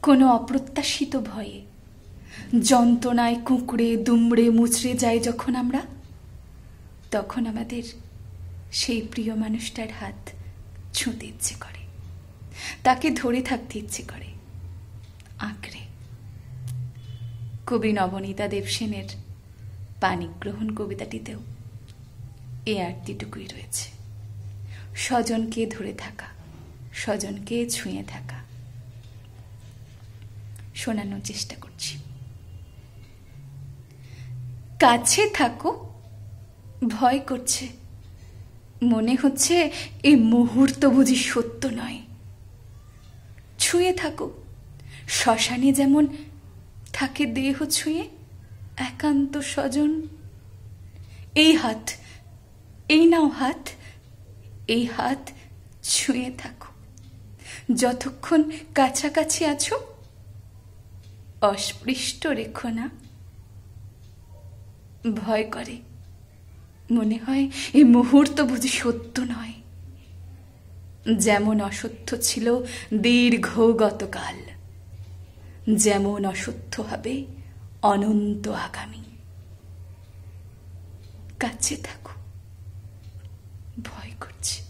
কোনো অপ্রত্যাশিত ভয়ে, যন্ত্রণায় কুঁকড়ে দুমড়ে মুচড়ে যাই যখন আমরা, তখন আমাদের সেই প্রিয় মানুষটার হাত ছুঁতে ইচ্ছে করে, তাকে ধরে থাকতে ইচ্ছে করে আঁকড়ে। কবি নবনীতা দেবসেনের পানিগ্রহণ কবিতাটিতেও এ আরতিটুকুই রয়েছে। স্বজনকে ধরে থাকা, স্বজনকে ছুঁয়ে থাকা। শোনানোর চেষ্টা করছি। কাছে থাকো, ভয় করছে, মনে হচ্ছে এই মুহূর্ত বুঝি সত্য নয়। ছুঁয়ে থাকো, শ্মশানে যেমন থাকে দেহ ছুঁয়ে একান্ত স্বজন। এই হাত, এই নাও হাত, এই হাত ছুঁয়ে থাকো যতক্ষণ কাছাকাছি আছো, অস্পৃষ্ট রেখো না। ভয় করে, মনে হয় এই মুহূর্ত বুঝি সত্য নয়। যেমন অসত্য ছিল দীর্ঘ গতকাল, যেমন অসত্য হবে অনন্ত আগামী। কাছে থাকো, ভয় করছে।